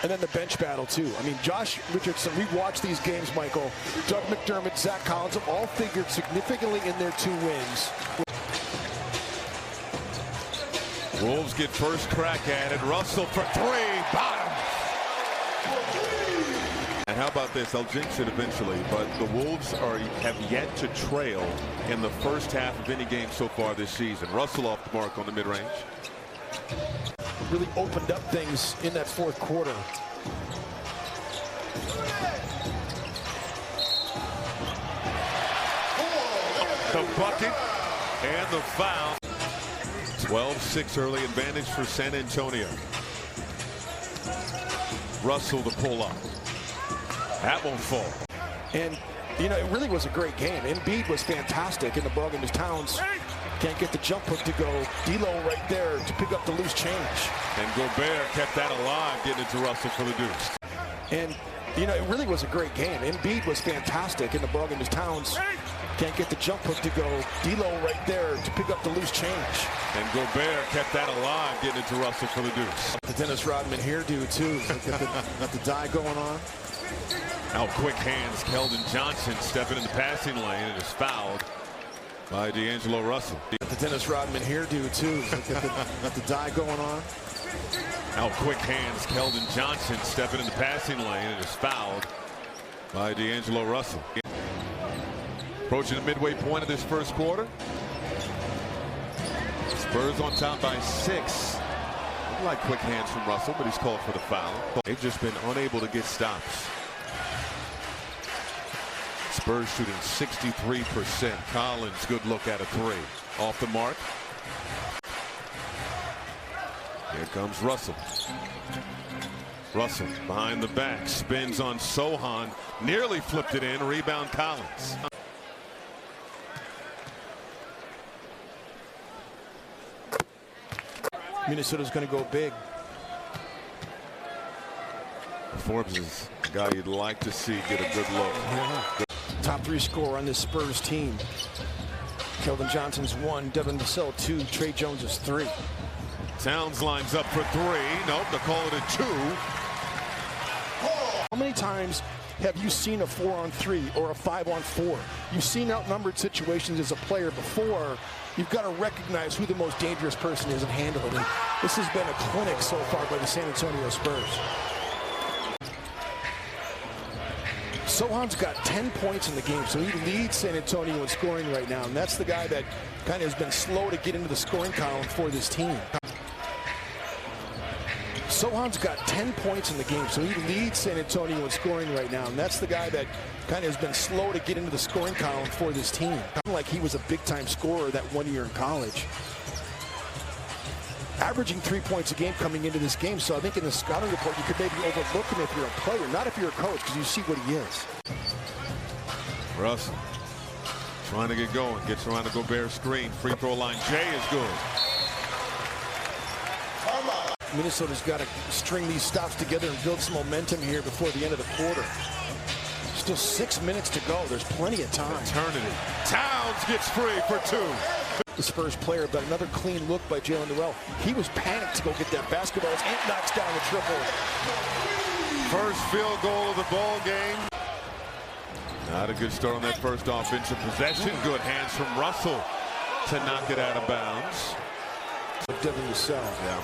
And then the bench battle, too. I mean, Josh Richardson, we've watched these games, Michael. Doug McDermott, Zach Collins have all figured significantly in their 2 wins. Wolves get first crack at it. Russell for 3. Bottom. And how about this? I'll jinx it eventually, but the Wolves have yet to trail in the first half of any game so far this season. Russell off the mark on the mid-range. Really opened up things in that 4th quarter. The bucket and the foul. 12-6 early advantage for San Antonio. Russell to pull up. That won't fall. And, you know, it really was a great game. Embiid was fantastic, and the ball game is Towns. Can't get the jump hook to go. D'Lo right there to pick up the loose change. And Gobert kept that alive, getting it to Russell for the deuce. And, you know, it really was a great game. Embiid was fantastic, and the ball game is Towns. Can't get the jump hook to go. D'Lo right there to pick up the loose change. And Gobert kept that alive, getting it to Russell for the deuce. The Dennis Rodman hairdo, too. Got the dye going on. Now quick hands. Keldon Johnson stepping in the passing lane and is fouled by D'Angelo Russell. The Dennis Rodman hairdo, too. Got the dye going on. Now quick hands. Keldon Johnson stepping in the passing lane and is fouled by D'Angelo Russell. Approaching the midway point of this first quarter. Spurs on top by 6. Like quick hands from Russell, but he's called for the foul. They've just been unable to get stops. Spurs shooting 63%. Collins, good look at a 3. Off the mark. Here comes Russell. Russell behind the back. Spins on Sohan. Nearly flipped it in. Rebound Collins. Minnesota's going to go big. Forbes is a guy you'd like to see get a good look. Yeah. Top 3 scorer on this Spurs team. Keldon Johnson's 1, Devin Vassell 2, Trey Jones is 3. Towns lines up for 3. Nope, they call it a 2. How many times have you seen a 4-on-3 or a 5-on-4? You've seen outnumbered situations as a player before. You've got to recognize who the most dangerous person is and handle it. And this has been a clinic so far by the San Antonio Spurs. Sohan's got 10 points in the game, so he leads San Antonio in scoring right now. And that's the guy that kind of has been slow to get into the scoring column for this team. Sohan's got 10 points in the game, so he leads San Antonio in scoring right now. And that's the guy that kind of has been slow to get into the scoring column for this team. Like he was a big-time scorer that 1 year in college. Averaging 3 points a game coming into this game, so I think in the scouting report you could maybe overlook him if you're a player, not if you're a coach, because you see what he is. Russell trying to get going, gets around the Gobert screen. Free throw line, Jay is good. Minnesota's got to string these stops together and build some momentum here before the end of the quarter. Still 6 minutes to go. There's plenty of time. Eternity. Towns gets free for 2. The Spurs player, but another clean look by Jalen Noel. He was panicked to go get that basketball as Ant knocks down the triple. First field goal of the ball game. Not a good start on that first offensive possession. Good hands from Russell to knock it out of bounds. Devin Vassell. Yeah.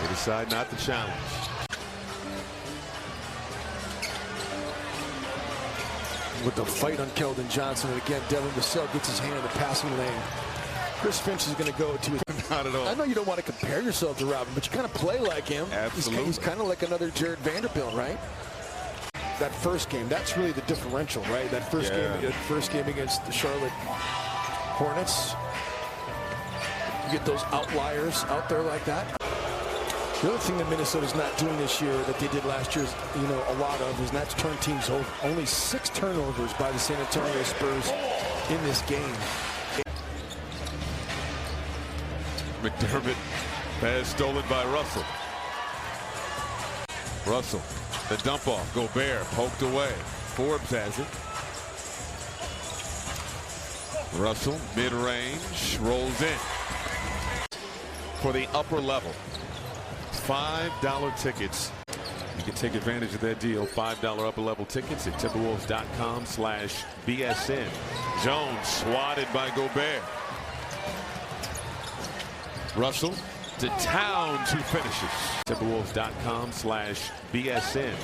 They decide not to challenge. With the fight on Keldon Johnson, and again, Devin Vassell gets his hand in the passing lane. Chris Finch is going to go to his... Not at all. I know you don't want to compare yourself to Robin, but you kind of play like him. Absolutely. He's kind of like another Jared Vanderbilt, right? That first game, that's really the differential, right? That first game against the Charlotte Hornets. You get those outliers out there like that. The other thing that Minnesota's not doing this year that they did last year, a lot of, is not to turn teams over. Only 6 turnovers by the San Antonio Spurs in this game. McDermott, pass stolen by Russell. Russell, the dump off. Gobert poked away. Forbes has it. Russell, mid-range, rolls in. for the upper level. $5 tickets. You can take advantage of that deal. $5 upper level tickets at Timberwolves.com/BSN. Jones swatted by Gobert. Russell to Towns, who finishes. Timberwolves.com/BSN.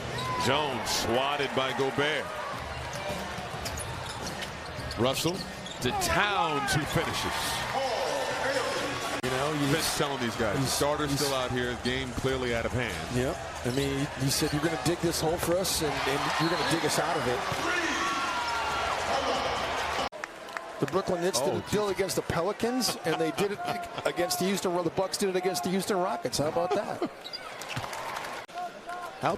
Jones swatted by Gobert. Russell to Towns, who finishes. You know, Vince telling these guys, the starter's still out here, game clearly out of hand. Yep. I mean, he said, you're going to dig this hole for us, and you're going to dig us out of it. The Brooklyn Nets did it against the Pelicans, and they did it against the Houston. Well, the Bucks did it against the Houston Rockets. How about that? How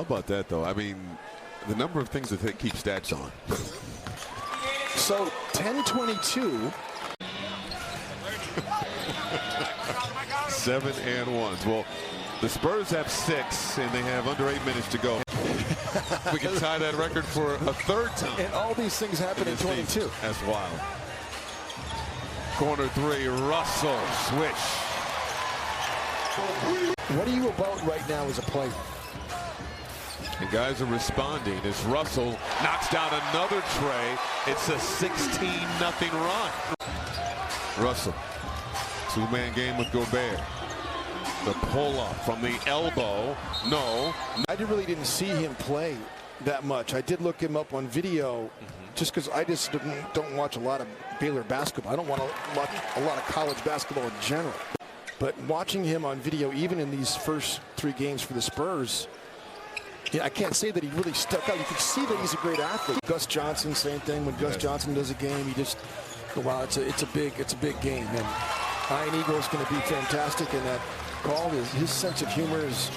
about that, though? I mean, the number of things that they keep stats on. So 10-22. 7 and 1s. Well, the Spurs have 6, and they have under 8 minutes to go. We can tie that record for a third time. And all these things happen in 22. That's wild. Corner 3, Russell, switch. What are you about right now as a player? And guys are responding as Russell knocks down another tray. It's a 16-0 run. Russell, two-man game with Gobert. The pull-up from the elbow. No. I really didn't see him play that much. I did look him up on video just because I just don't watch a lot of Baylor basketball. I don't want to watch a lot of college basketball in general. But watching him on video, even in these first 3 games for the Spurs, yeah, I can't say that he really stuck out. You can see that he's a great athlete. Gus Johnson, same thing. When Gus Johnson does a game, you just go, wow, it's a big game. And Iron Eagle is going to be fantastic in that call. His sense of humor is